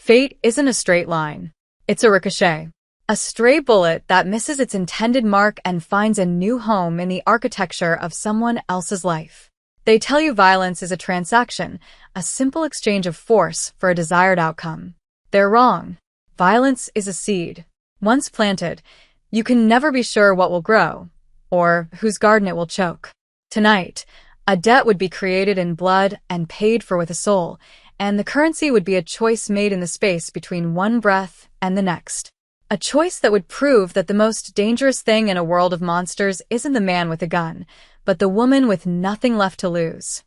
Fate isn't a straight line. It's a ricochet. A stray bullet that misses its intended mark and finds a new home in the architecture of someone else's life. They tell you violence is a transaction, a simple exchange of force for a desired outcome. They're wrong. Violence is a seed. Once planted, you can never be sure what will grow, or whose garden it will choke. Tonight, a debt would be created in blood and paid for with a soul, and the currency would be a choice made in the space between one breath and the next. A choice that would prove that the most dangerous thing in a world of monsters isn't the man with a gun, but the woman with nothing left to lose.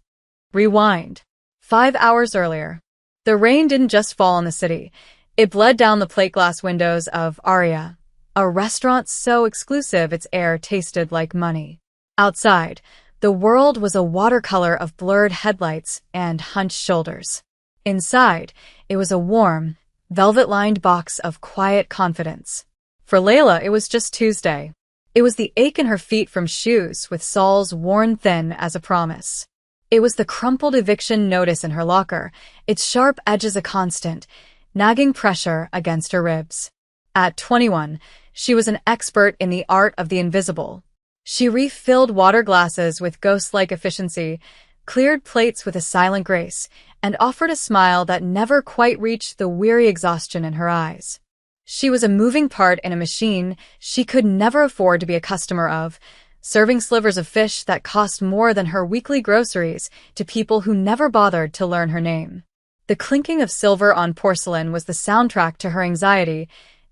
Rewind. 5 hours earlier. The rain didn't just fall on the city. It bled down the plate glass windows of Aria, a restaurant so exclusive its air tasted like money. Outside, the world was a watercolor of blurred headlights and hunched shoulders. Inside, it was a warm, velvet-lined box of quiet confidence. For Layla, it was just Tuesday. It was the ache in her feet from shoes with soles worn thin as a promise. It was the crumpled eviction notice in her locker, its sharp edges a constant, nagging pressure against her ribs. At 21, she was an expert in the art of the invisible. She refilled water glasses with ghost-like efficiency, cleared plates with a silent grace, and offered a smile that never quite reached the weary exhaustion in her eyes. She was a moving part in a machine she could never afford to be a customer of, serving slivers of fish that cost more than her weekly groceries to people who never bothered to learn her name. The clinking of silver on porcelain was the soundtrack to her anxiety,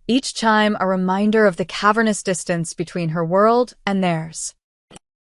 each chime a reminder of the cavernous distance between her world and theirs.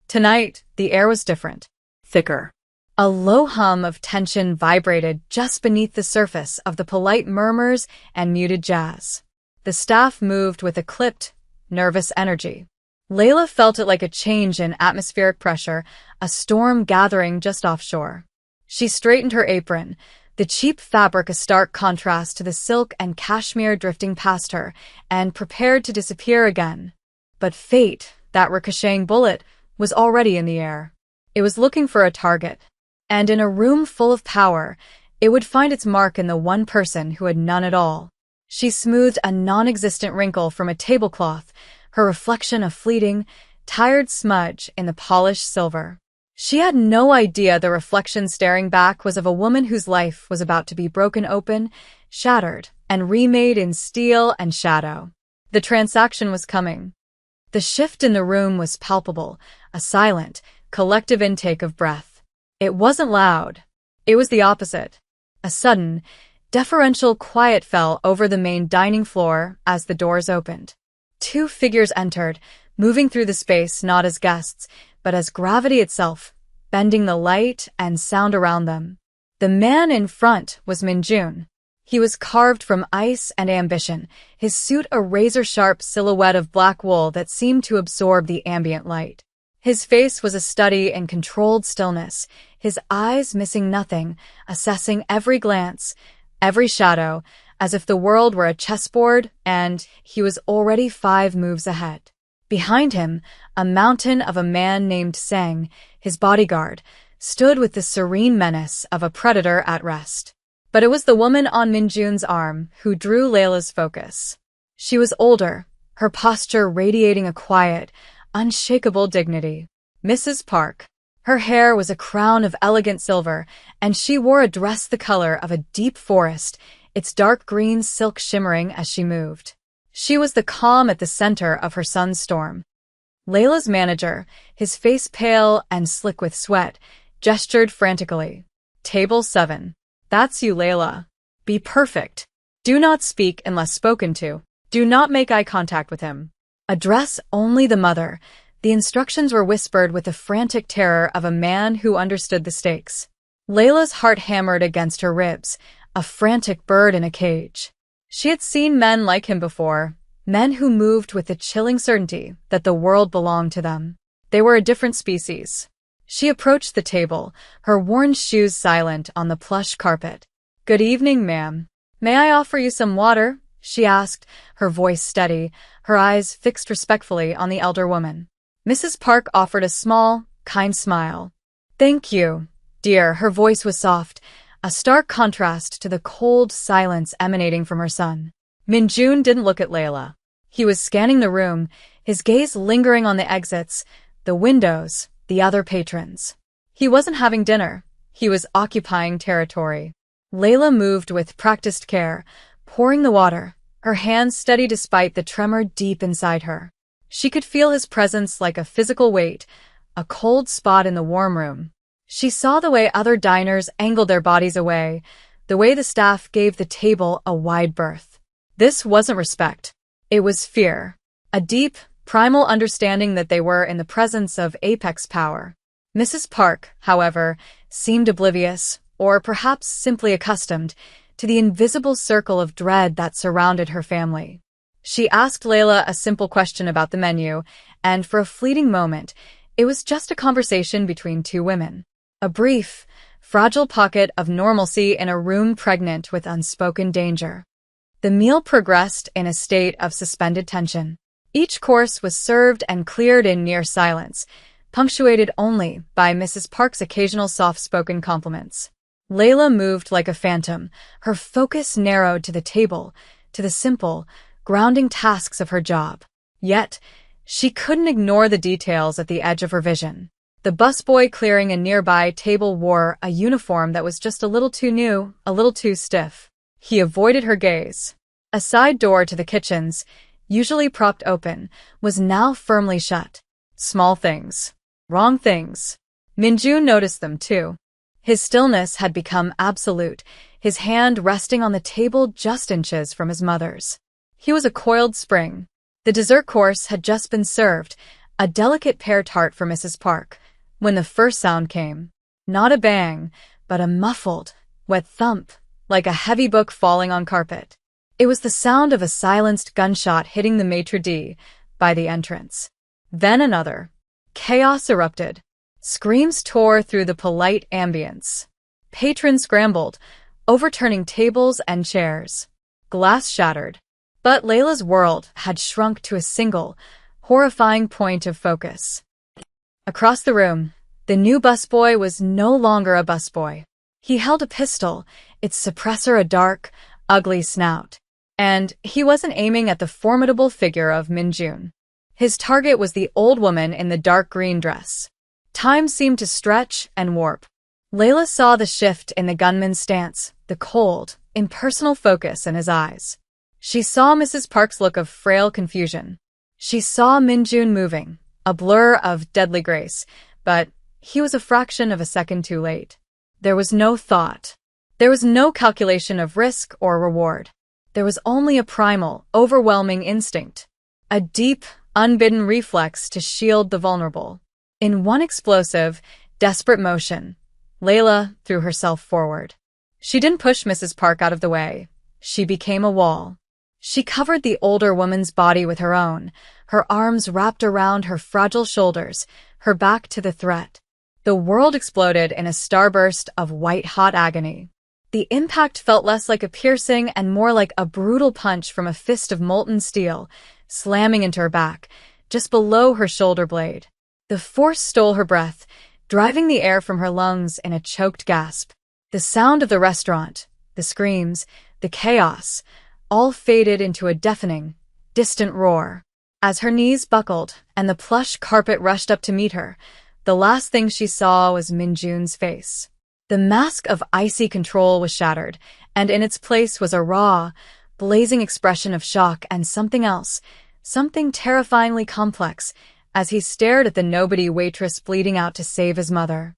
Tonight, the air was different, thicker. A low hum of tension vibrated just beneath the surface of the polite murmurs and muted jazz. The staff moved with a clipped, nervous energy. Layla felt it like a change in atmospheric pressure, a storm gathering just offshore. She straightened her apron, the cheap fabric a stark contrast to the silk and cashmere drifting past her, and prepared to disappear again. But fate, that ricocheting bullet, was already in the air. It was looking for a target. And in a room full of power, it would find its mark in the one person who had none at all. She smoothed a non-existent wrinkle from a tablecloth, her reflection a fleeting, tired smudge in the polished silver. She had no idea the reflection staring back was of a woman whose life was about to be broken open, shattered, and remade in steel and shadow. The transaction was coming. The shift in the room was palpable, a silent, collective intake of breath. It wasn't loud. It was the opposite. A sudden, deferential quiet fell over the main dining floor as the doors opened. 2 figures entered, moving through the space not as guests, but as gravity itself, bending the light and sound around them. The man in front was Minjun. He was carved from ice and ambition, his suit a razor-sharp silhouette of black wool that seemed to absorb the ambient light. His face was a study in controlled stillness, his eyes missing nothing, assessing every glance, every shadow, as if the world were a chessboard and he was already 5 moves ahead. Behind him, a mountain of a man named Sang, his bodyguard, stood with the serene menace of a predator at rest. But it was the woman on Minjun's arm who drew Layla's focus. She was older, her posture radiating a quiet, unshakable dignity. Mrs. Park. Her hair was a crown of elegant silver, and she wore a dress the color of a deep forest, its dark green silk shimmering as she moved. She was the calm at the center of her son's storm. Layla's manager, his face pale and slick with sweat, gestured frantically. Table 7. That's you, Layla. Be perfect. Do not speak unless spoken to. Do not make eye contact with him. Address only the mother. The instructions were whispered with the frantic terror of a man who understood the stakes. Layla's heart hammered against her ribs, a frantic bird in a cage. She had seen men like him before, men who moved with the chilling certainty that the world belonged to them. They were a different species. She approached the table, her worn shoes silent on the plush carpet. "Good evening, ma'am. May I offer you some water?" she asked, her voice steady, her eyes fixed respectfully on the elder woman. Mrs. Park offered a small, kind smile. "Thank you, dear." Her voice was soft, a stark contrast to the cold silence emanating from her son. Minjun didn't look at Layla. He was scanning the room, his gaze lingering on the exits, the windows, the other patrons. He wasn't having dinner. He was occupying territory. Layla moved with practiced care, pouring the water, her hands steady despite the tremor deep inside her. She could feel his presence like a physical weight, a cold spot in the warm room. She saw the way other diners angled their bodies away, the way the staff gave the table a wide berth. This wasn't respect. It was fear. A deep, primal understanding that they were in the presence of apex power. Mrs. Park, however, seemed oblivious, or perhaps simply accustomed, to the invisible circle of dread that surrounded her family. She asked Layla a simple question about the menu, and for a fleeting moment, it was just a conversation between two women. A brief, fragile pocket of normalcy in a room pregnant with unspoken danger. The meal progressed in a state of suspended tension. Each course was served and cleared in near silence, punctuated only by Mrs. Park's occasional soft-spoken compliments. Layla moved like a phantom, her focus narrowed to the table, to the simple, grounding tasks of her job. Yet, she couldn't ignore the details at the edge of her vision. The busboy clearing a nearby table wore a uniform that was just a little too new, a little too stiff. He avoided her gaze. A side door to the kitchens, usually propped open, was now firmly shut. Small things. Wrong things. Minjun noticed them too. His stillness had become absolute, his hand resting on the table just inches from his mother's. He was a coiled spring. The dessert course had just been served, a delicate pear tart for Mrs. Park, when the first sound came. Not a bang, but a muffled, wet thump, like a heavy book falling on carpet. It was the sound of a silenced gunshot hitting the maitre d' by the entrance. Then another. Chaos erupted. Screams tore through the polite ambience. Patrons scrambled, overturning tables and chairs. Glass shattered. But Layla's world had shrunk to a single, horrifying point of focus. Across the room, the new busboy was no longer a busboy. He held a pistol, its suppressor a dark, ugly snout. And he wasn't aiming at the formidable figure of Minjun. His target was the old woman in the dark green dress. Time seemed to stretch and warp. Layla saw the shift in the gunman's stance, the cold, impersonal focus in his eyes. She saw Mrs. Park's look of frail confusion. She saw Minjun moving, a blur of deadly grace, but he was a fraction of a second too late. There was no thought. There was no calculation of risk or reward. There was only a primal, overwhelming instinct. A deep, unbidden reflex to shield the vulnerable. In one explosive, desperate motion, Layla threw herself forward. She didn't push Mrs. Park out of the way. She became a wall. She covered the older woman's body with her own, her arms wrapped around her fragile shoulders, her back to the threat. The world exploded in a starburst of white-hot agony. The impact felt less like a piercing and more like a brutal punch from a fist of molten steel, slamming into her back, just below her shoulder blade. The force stole her breath, driving the air from her lungs in a choked gasp. The sound of the restaurant, the screams, the chaos, all faded into a deafening, distant roar. As her knees buckled and the plush carpet rushed up to meet her, the last thing she saw was Minjun's face. The mask of icy control was shattered, and in its place was a raw, blazing expression of shock and something else, something terrifyingly complex, as he stared at the nobody waitress bleeding out to save his mother.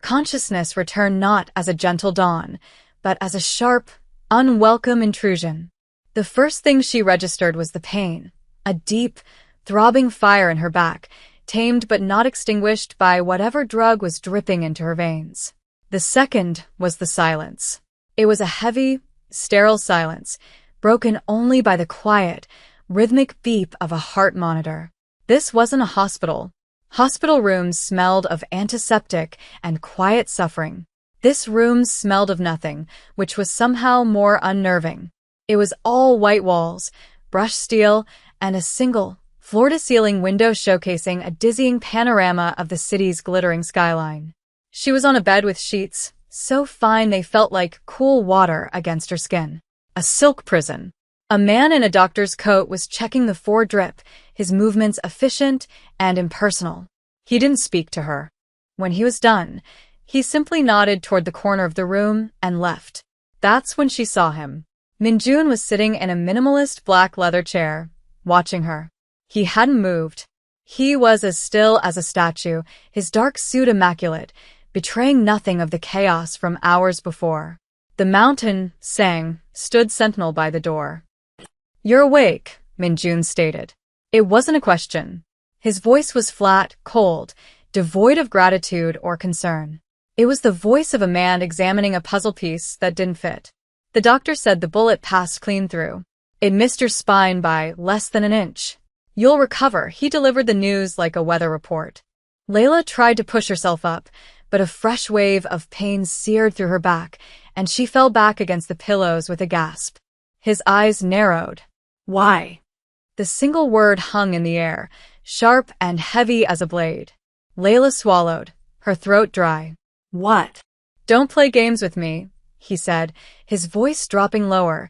Consciousness returned not as a gentle dawn, but as a sharp, unwelcome intrusion. The first thing she registered was the pain, a deep, throbbing fire in her back, tamed but not extinguished by whatever drug was dripping into her veins. The second was the silence. It was a heavy, sterile silence, broken only by the quiet, rhythmic beep of a heart monitor. This wasn't a hospital. Hospital rooms smelled of antiseptic and quiet suffering. This room smelled of nothing, which was somehow more unnerving. It was all white walls, brushed steel, and a single, floor-to-ceiling window showcasing a dizzying panorama of the city's glittering skyline. She was on a bed with sheets, so fine they felt like cool water against her skin. A silk prison. A man in a doctor's coat was checking the foredrip, his movements efficient and impersonal. He didn't speak to her. When he was done, he simply nodded toward the corner of the room and left. That's when she saw him. Minjun was sitting in a minimalist black leather chair, watching her. He hadn't moved. He was as still as a statue, his dark suit immaculate, betraying nothing of the chaos from hours before. The mountain, Sang, stood sentinel by the door. "You're awake," Minjun stated. It wasn't a question. His voice was flat, cold, devoid of gratitude or concern. It was the voice of a man examining a puzzle piece that didn't fit. The doctor said the bullet passed clean through. It missed your spine by less than an inch. You'll recover, he delivered the news like a weather report. Layla tried to push herself up, but a fresh wave of pain seared through her back, and she fell back against the pillows with a gasp. His eyes narrowed. "Why?" The single word hung in the air, sharp and heavy as a blade. Layla swallowed, her throat dry. "What?" "Don't play games with me," he said, his voice dropping lower,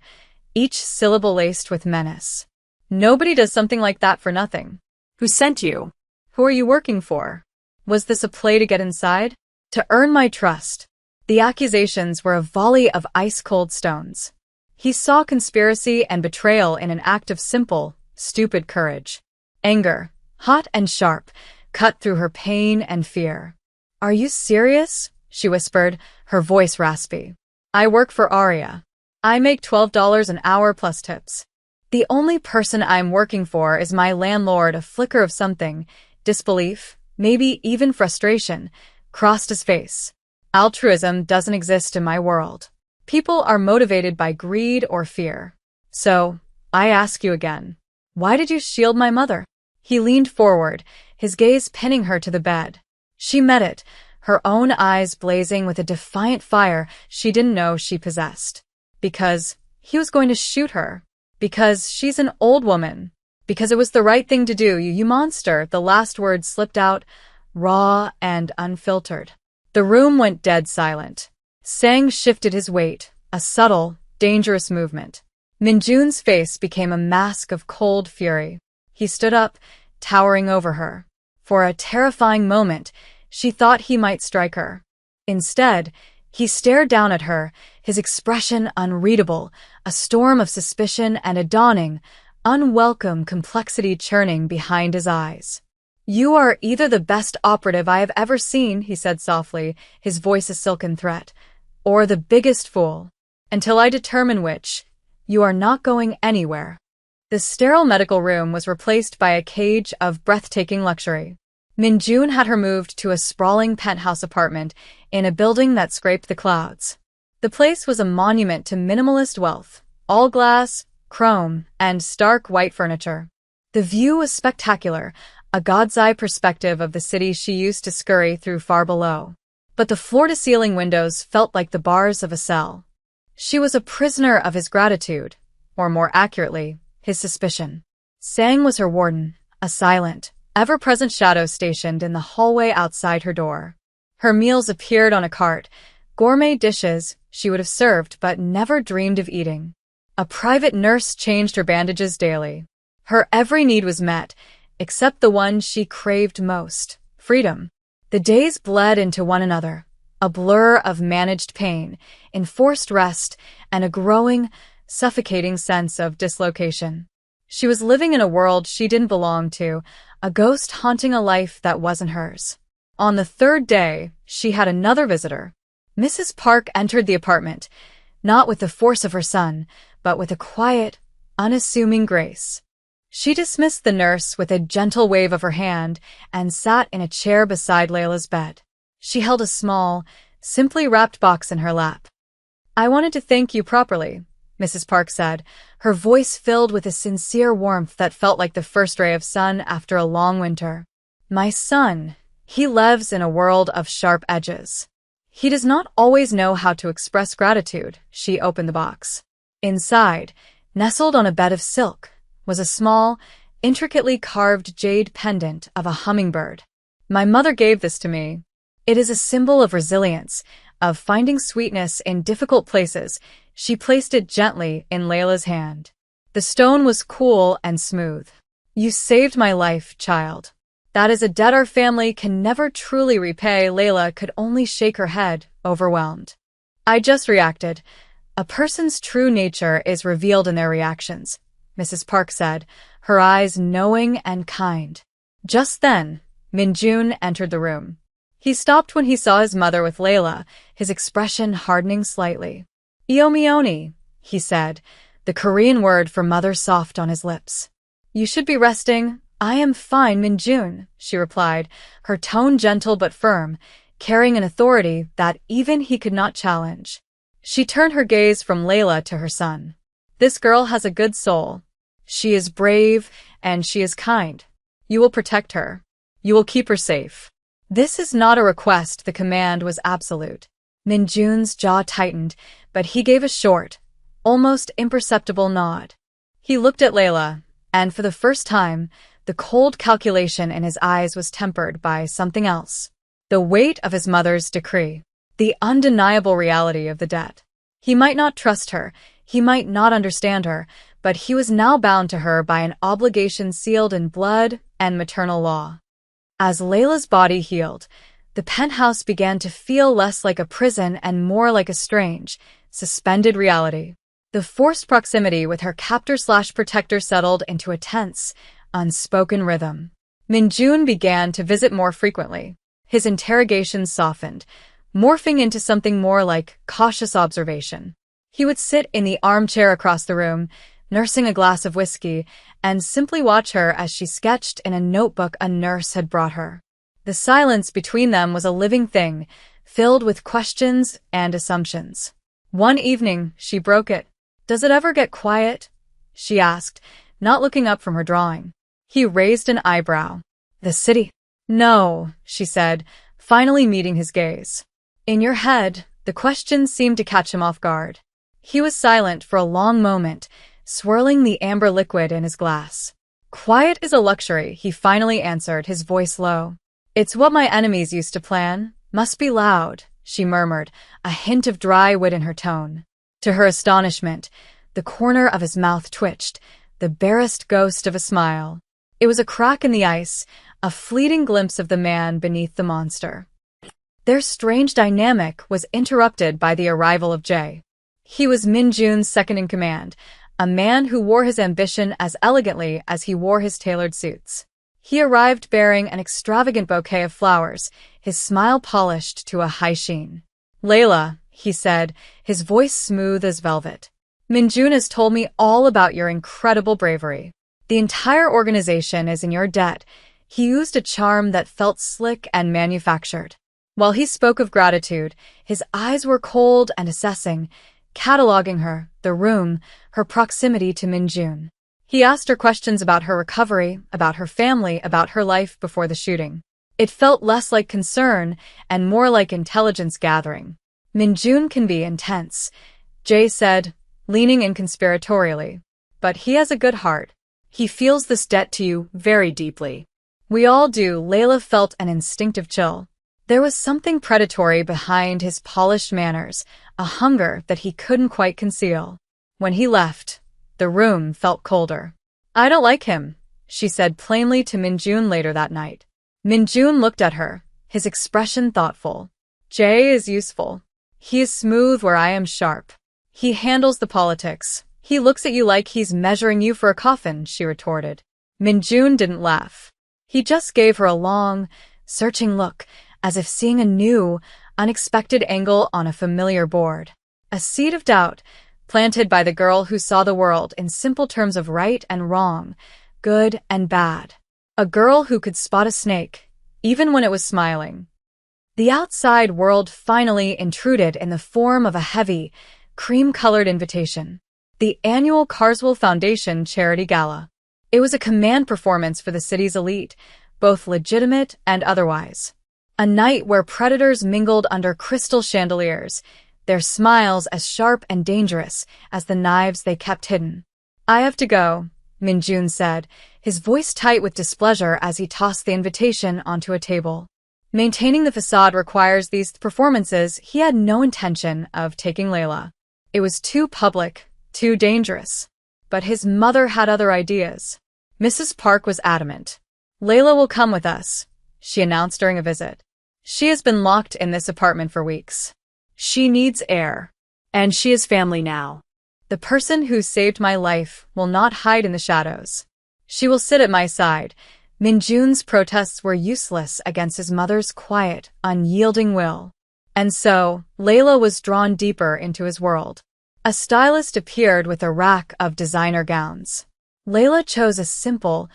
each syllable laced with menace. "Nobody does something like that for nothing." "Who sent you?" "Who are you working for?" Was this a play to get inside? To earn my trust? The accusations were a volley of ice-cold stones. He saw conspiracy and betrayal in an act of simple, stupid courage. Anger, hot and sharp, cut through her pain and fear. "Are you serious?" she whispered, her voice raspy. "I work for Arya. I make $12 an hour plus tips. The only person I'm working for is my landlord." A flicker of something, disbelief, maybe even frustration, crossed his face. "Altruism doesn't exist in my world. People are motivated by greed or fear. So, I ask you again, why did you shield my mother?" He leaned forward, his gaze pinning her to the bed. She met it, her own eyes blazing with a defiant fire she didn't know she possessed. Because he was going to shoot her. Because she's an old woman. Because it was the right thing to do, you monster. The last word slipped out, raw and unfiltered. The room went dead silent. Sang shifted his weight, a subtle, dangerous movement. Minjun's face became a mask of cold fury. He stood up, towering over her. For a terrifying moment, she thought he might strike her. Instead, he stared down at her, his expression unreadable, a storm of suspicion and a dawning, unwelcome complexity churning behind his eyes. "You are either the best operative I have ever seen," he said softly, his voice a silken threat, "or the biggest fool. Until I determine which, you are not going anywhere." The sterile medical room was replaced by a cage of breathtaking luxury. Minjun had her moved to a sprawling penthouse apartment in a building that scraped the clouds. The place was a monument to minimalist wealth, all glass, chrome, and stark white furniture. The view was spectacular, a god's-eye perspective of the city she used to scurry through far below. But the floor-to-ceiling windows felt like the bars of a cell. She was a prisoner of his gratitude, or more accurately, his suspicion. Sang was her warden, a silent, ever-present shadow stationed in the hallway outside her door. Her meals appeared on a cart, gourmet dishes she would have served but never dreamed of eating. A private nurse changed her bandages daily. Her every need was met, except the one she craved most, freedom. The days bled into one another, a blur of managed pain, enforced rest, and a growing, suffocating sense of dislocation. She was living in a world she didn't belong to, a ghost haunting a life that wasn't hers. On the third day, she had another visitor. Mrs. Park entered the apartment, not with the force of her son, but with a quiet, unassuming grace. She dismissed the nurse with a gentle wave of her hand and sat in a chair beside Layla's bed. She held a small, simply wrapped box in her lap. "I wanted to thank you properly," Mrs. Park said, her voice filled with a sincere warmth that felt like the first ray of sun after a long winter. "My son, he lives in a world of sharp edges. He does not always know how to express gratitude." She opened the box. Inside, nestled on a bed of silk, was a small, intricately carved jade pendant of a hummingbird. "My mother gave this to me. It is a symbol of resilience, of finding sweetness in difficult places, she placed it gently in Layla's hand. The stone was cool and smooth. "You saved my life, child. That is a debt our family can never truly repay." Layla could only shake her head, overwhelmed. "I just reacted. A person's true nature is revealed in their reactions," Mrs. Park said, her eyes knowing and kind. Just then, Minjun entered the room. He stopped when he saw his mother with Layla, his expression hardening slightly. "Iomioni," he said, the Korean word for mother soft on his lips. "You should be resting." "I am fine, Minjun," she replied, her tone gentle but firm, carrying an authority that even he could not challenge. She turned her gaze from Layla to her son. "This girl has a good soul. She is brave, and she is kind. You will protect her. You will keep her safe." This is not a request, the command was absolute. Minjun's jaw tightened, but he gave a short, almost imperceptible nod. He looked at Layla, and for the first time, the cold calculation in his eyes was tempered by something else. The weight of his mother's decree. The undeniable reality of the debt. He might not trust her, he might not understand her, but he was now bound to her by an obligation sealed in blood and maternal law. As Layla's body healed, the penthouse began to feel less like a prison and more like a strange, suspended reality. The forced proximity with her captor/protector settled into a tense, unspoken rhythm. Minjun began to visit more frequently. His interrogations softened, morphing into something more like cautious observation. He would sit in the armchair across the room, nursing a glass of whiskey, and simply watch her as she sketched in a notebook a nurse had brought her. The silence between them was a living thing, filled with questions and assumptions. One evening, she broke it. "Does it ever get quiet?" she asked, not looking up from her drawing. He raised an eyebrow. "The city?" "No," she said, finally meeting his gaze. "In your head." The question seemed to catch him off guard. He was silent for a long moment, swirling the amber liquid in his glass. "Quiet is a luxury," he finally answered, his voice low. "It's what my enemies used to plan. Must be loud," she murmured, a hint of dry wit in her tone. To her astonishment, the corner of his mouth twitched, the barest ghost of a smile. It was a crack in the ice, a fleeting glimpse of the man beneath the monster. Their strange dynamic was interrupted by the arrival of Jae. He was Minjun's second-in-command, a man who wore his ambition as elegantly as he wore his tailored suits. He arrived bearing an extravagant bouquet of flowers, his smile polished to a high sheen. "Layla," he said, his voice smooth as velvet. "Minjun has told me all about your incredible bravery. The entire organization is in your debt." He used a charm that felt slick and manufactured. While he spoke of gratitude, his eyes were cold and assessing, cataloging her, the room, her proximity to Minjun. He asked her questions about her recovery, about her family, about her life before the shooting. It felt less like concern and more like intelligence gathering. "Minjun can be intense," Jae said, leaning in conspiratorially. "But he has a good heart. He feels this debt to you very deeply." "We all do." Layla felt an instinctive chill. There was something predatory behind his polished manners, a hunger that he couldn't quite conceal. When he left, the room felt colder. "I don't like him," she said plainly to Minjun later that night. Minjun looked at her, his expression thoughtful. "Jae is useful. He is smooth where I am sharp. He handles the politics. He looks at you like he's measuring you for a coffin," she retorted. Minjun didn't laugh. He just gave her a long, searching look, as if seeing a new, unexpected angle on a familiar board. A seed of doubt, planted by the girl who saw the world in simple terms of right and wrong, good and bad. A girl who could spot a snake, even when it was smiling. The outside world finally intruded in the form of a heavy, cream-colored invitation. The annual Carswell Foundation Charity Gala. It was a command performance for the city's elite, both legitimate and otherwise. A night where predators mingled under crystal chandeliers, their smiles as sharp and dangerous as the knives they kept hidden. "I have to go," Minjun said, his voice tight with displeasure as he tossed the invitation onto a table. Maintaining the facade requires these performances. He had no intention of taking Layla. It was too public, too dangerous. But his mother had other ideas. Mrs. Park was adamant. "Layla will come with us," she announced during a visit. "She has been locked in this apartment for weeks. She needs air. And she is family now. The person who saved my life will not hide in the shadows. She will sit at my side." Minjun's protests were useless against his mother's quiet, unyielding will. And so, Layla was drawn deeper into his world. A stylist appeared with a rack of designer gowns. Layla chose a simple,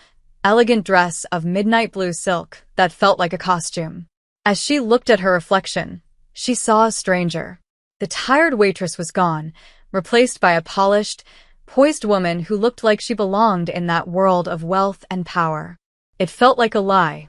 elegant dress of midnight blue silk that felt like a costume. As she looked at her reflection, she saw a stranger. The tired waitress was gone, replaced by a polished, poised woman who looked like she belonged in that world of wealth and power. It felt like a lie.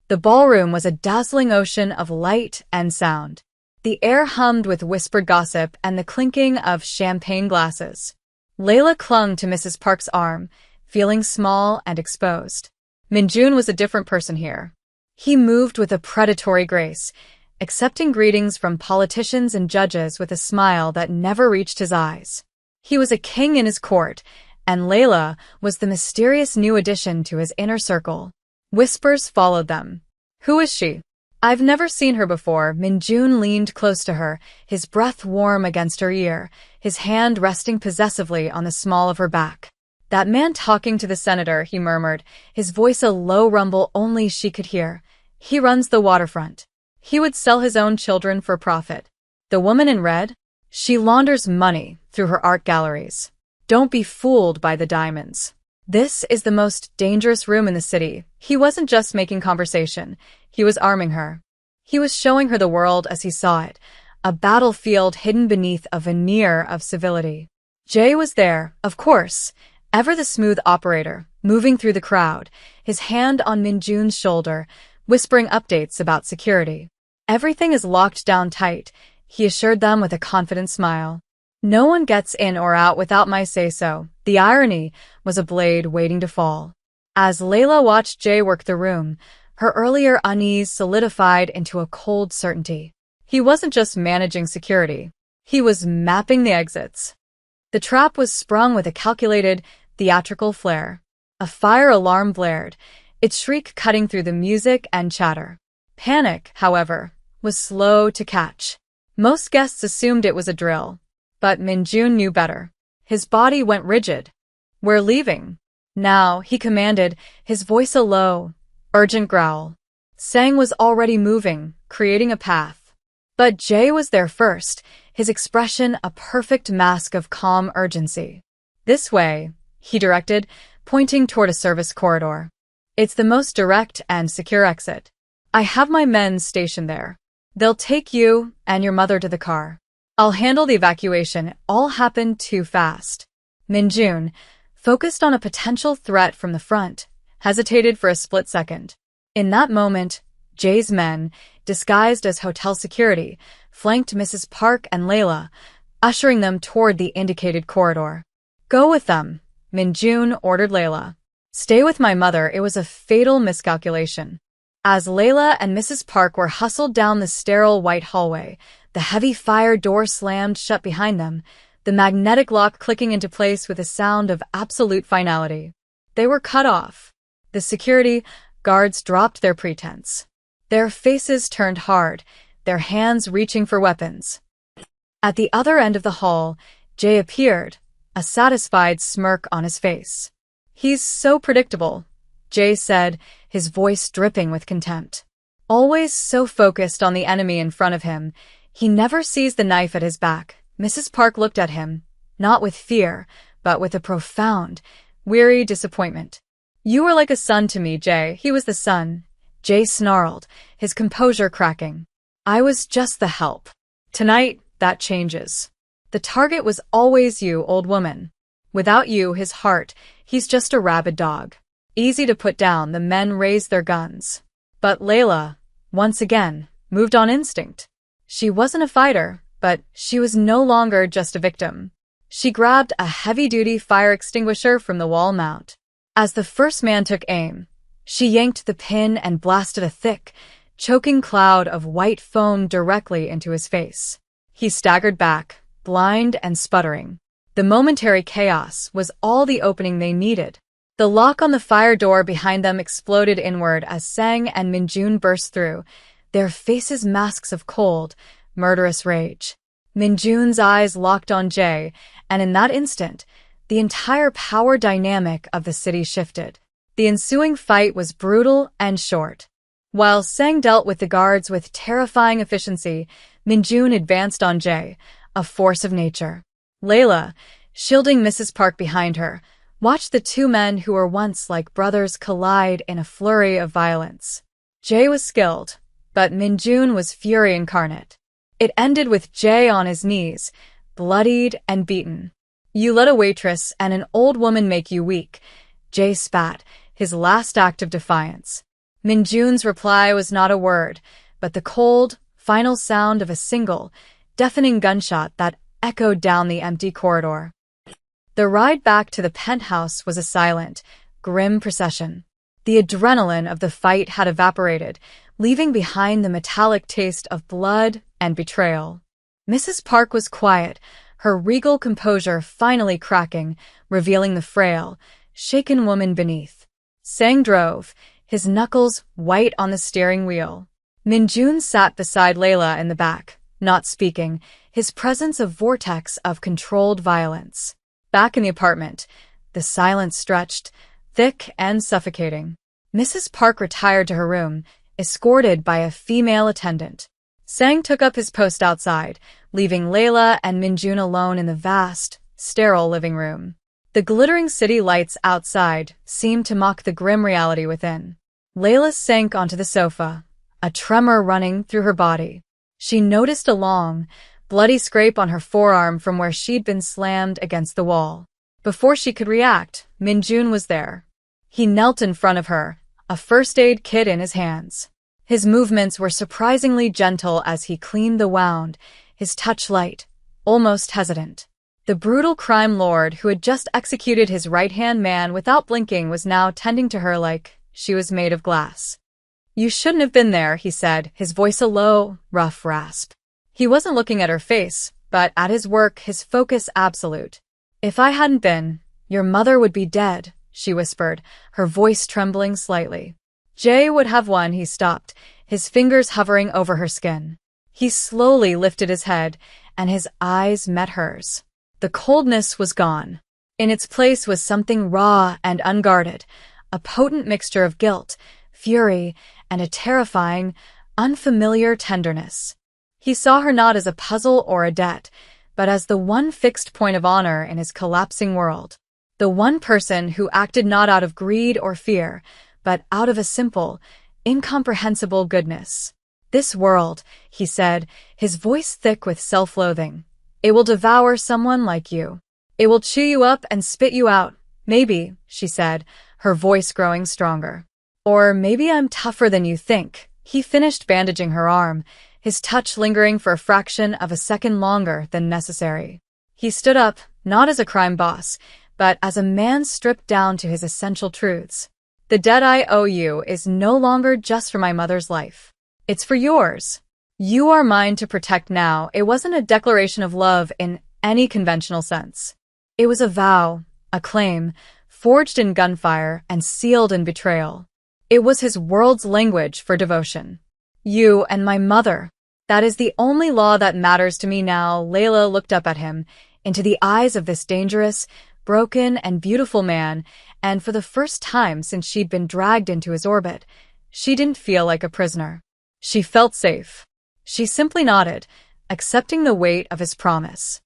The ballroom was a dazzling ocean of light and sound. The air hummed with whispered gossip and the clinking of champagne glasses. Layla clung to Mrs. Park's arm, feeling small and exposed. Minjun was a different person here. He moved with a predatory grace, accepting greetings from politicians and judges with a smile that never reached his eyes. He was a king in his court, and Layla was the mysterious new addition to his inner circle. Whispers followed them. "Who is she? I've never seen her before." Minjun leaned close to her, his breath warm against her ear, his hand resting possessively on the small of her back. "That man talking to the senator," he murmured, his voice a low rumble only she could hear. "He runs the waterfront. He would sell his own children for profit." "The woman in red? She launders money through her art galleries. Don't be fooled by the diamonds. This is the most dangerous room in the city." He wasn't just making conversation. He was arming her. He was showing her the world as he saw it, a battlefield hidden beneath a veneer of civility. Jay was there, of course, ever the smooth operator, moving through the crowd, his hand on Minjun's shoulder, whispering updates about security. "Everything is locked down tight," he assured them with a confident smile. "No one gets in or out without my say-so." The irony was a blade waiting to fall. As Layla watched Jay work the room, her earlier unease solidified into a cold certainty. He wasn't just managing security. He was mapping the exits. The trap was sprung with a calculated, theatrical flair. A fire alarm blared, its shriek cutting through the music and chatter. Panic, however, was slow to catch. Most guests assumed it was a drill. But Minjun knew better. His body went rigid. "We're leaving." "Now," he commanded, his voice a low, urgent growl. Sang was already moving, creating a path. But Jay was there first, his expression a perfect mask of calm urgency. "This way," he directed, pointing toward a service corridor. "It's the most direct and secure exit. I have my men stationed there. They'll take you and your mother to the car. I'll handle the evacuation." All happened too fast. Minjun, focused on a potential threat from the front, hesitated for a split second. In that moment, Jay's men, disguised as hotel security, flanked Mrs. Park and Layla, ushering them toward the indicated corridor. "Go with them," Minjun ordered Layla. "Stay with my mother." It was a fatal miscalculation. As Layla and Mrs. Park were hustled down the sterile white hallway, the heavy fire door slammed shut behind them, the magnetic lock clicking into place with a sound of absolute finality. They were cut off. The security guards dropped their pretense. Their faces turned hard, their hands reaching for weapons. At the other end of the hall, Jay appeared, a satisfied smirk on his face. "He's so predictable," Jay said, his voice dripping with contempt. "Always so focused on the enemy in front of him. He never sees the knife at his back." Mrs. Park looked at him, not with fear, but with a profound, weary disappointment. "You were like a son to me, Jay." He was the son. Jay snarled, his composure cracking. "I was just the help. Tonight, that changes. The target was always you, old woman. Without you, his heart, he's just a rabid dog. Easy to put down." The men raised their guns. But Layla, once again, moved on instinct. She wasn't a fighter, but she was no longer just a victim. She grabbed a heavy-duty fire extinguisher from the wall mount. As the first man took aim, she yanked the pin and blasted a thick, choking cloud of white foam directly into his face. He staggered back, blind and sputtering. The momentary chaos was all the opening they needed. The lock on the fire door behind them exploded inward as Sang and Minjun burst through, their faces masks of cold, murderous rage. Minjun's eyes locked on Jae, and in that instant, the entire power dynamic of the city shifted. The ensuing fight was brutal and short. While Sang dealt with the guards with terrifying efficiency, Minjun advanced on Jae, a force of nature. Layla, shielding Mrs. Park behind her, watched the two men who were once like brothers collide in a flurry of violence. Jae was skilled, but Minjun was fury incarnate. It ended with Jae on his knees, bloodied and beaten. "You let a waitress and an old woman make you weak," Jae spat, his last act of defiance. Minjun's reply was not a word, but the cold, final sound of a single, deafening gunshot that echoed down the empty corridor. The ride back to the penthouse was a silent, grim procession. The adrenaline of the fight had evaporated, leaving behind the metallic taste of blood and betrayal. Mrs. Park was quiet, her regal composure finally cracking, revealing the frail, shaken woman beneath. Sang drove, his knuckles white on the steering wheel. Minjun sat beside Layla in the back, not speaking, his presence a vortex of controlled violence. Back in the apartment, the silence stretched, thick and suffocating. Mrs. Park retired to her room, escorted by a female attendant. Sang took up his post outside, leaving Layla and Minjun alone in the vast, sterile living room. The glittering city lights outside seemed to mock the grim reality within. Layla sank onto the sofa, a tremor running through her body. She noticed a long, bloody scrape on her forearm from where she'd been slammed against the wall. Before she could react, Minjun was there. He knelt in front of her, a first aid kit in his hands. His movements were surprisingly gentle as he cleaned the wound, his touch light, almost hesitant. The brutal crime lord who had just executed his right-hand man without blinking was now tending to her like she was made of glass. "You shouldn't have been there," he said, his voice a low, rough rasp. He wasn't looking at her face, but at his work, his focus absolute. "If I hadn't been, your mother would be dead," she whispered, her voice trembling slightly. "Jae would have won," he stopped, his fingers hovering over her skin. He slowly lifted his head, and his eyes met hers. The coldness was gone. In its place was something raw and unguarded, a potent mixture of guilt, fury, and a terrifying, unfamiliar tenderness. He saw her not as a puzzle or a debt, but as the one fixed point of honor in his collapsing world. The one person who acted not out of greed or fear, but out of a simple, incomprehensible goodness. "This world," he said, his voice thick with self-loathing. "It will devour someone like you. It will chew you up and spit you out. Maybe," she said, her voice growing stronger. "Or maybe I'm tougher than you think." He finished bandaging her arm, his touch lingering for a fraction of a second longer than necessary. He stood up, not as a crime boss, but as a man stripped down to his essential truths. "The debt I owe you is no longer just for my mother's life. It's for yours. You are mine to protect now." It wasn't a declaration of love in any conventional sense. It was a vow, a claim, forged in gunfire and sealed in betrayal. It was his world's language for devotion. "You and my mother. That is the only law that matters to me now." Layla looked up at him, into the eyes of this dangerous, broken and beautiful man, and for the first time since she'd been dragged into his orbit, she didn't feel like a prisoner. She felt safe. She simply nodded, accepting the weight of his promise.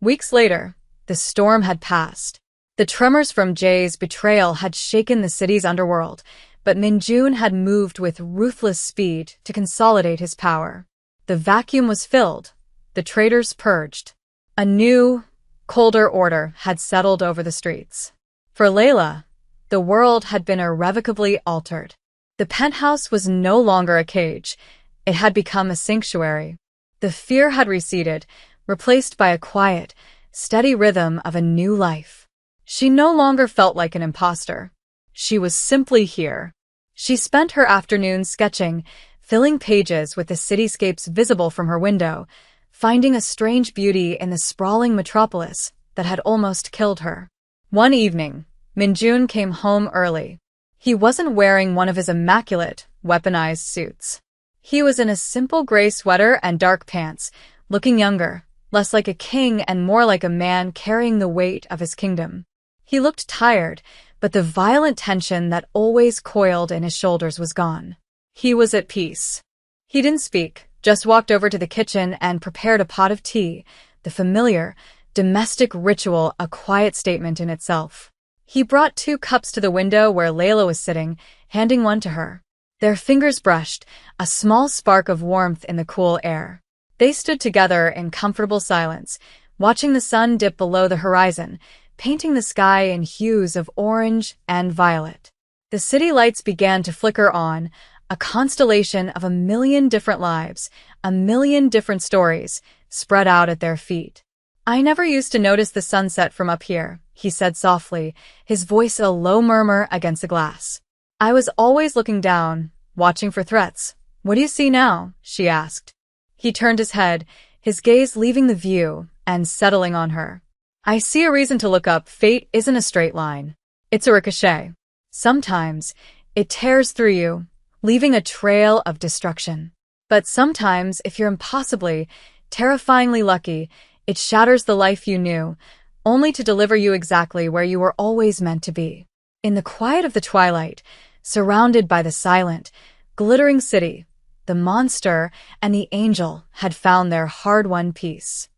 Weeks later, the storm had passed. The tremors from Jae's betrayal had shaken the city's underworld, but Minjun had moved with ruthless speed to consolidate his power. The vacuum was filled, the traitors purged. A new, colder order had settled over the streets. For Layla, the world had been irrevocably altered. The penthouse was no longer a cage. It had become a sanctuary. The fear had receded, replaced by a quiet, steady rhythm of a new life. She no longer felt like an imposter. She was simply here. She spent her afternoons sketching, filling pages with the cityscapes visible from her window, finding a strange beauty in the sprawling metropolis that had almost killed her. One evening, Minjun came home early. He wasn't wearing one of his immaculate, weaponized suits. He was in a simple gray sweater and dark pants, looking younger, less like a king and more like a man carrying the weight of his kingdom. He looked tired, but the violent tension that always coiled in his shoulders was gone. He was at peace. He didn't speak, just walked over to the kitchen and prepared a pot of tea, the familiar, domestic ritual a quiet statement in itself. He brought 2 cups to the window where Layla was sitting, handing one to her. Their fingers brushed, a small spark of warmth in the cool air. They stood together in comfortable silence, watching the sun dip below the horizon, painting the sky in hues of orange and violet. The city lights began to flicker on, a constellation of 1,000,000 different lives, 1,000,000 different stories, spread out at their feet. "I never used to notice the sunset from up here," he said softly, his voice a low murmur against the glass. "I was always looking down, watching for threats. What do you see now?" she asked. He turned his head, his gaze leaving the view and settling on her. "I see a reason to look up. Fate isn't a straight line. It's a ricochet. Sometimes it tears through you, leaving a trail of destruction. But sometimes, if you're impossibly, terrifyingly lucky, it shatters the life you knew, only to deliver you exactly where you were always meant to be." In the quiet of the twilight, surrounded by the silent, glittering city, the monster and the angel had found their hard-won peace.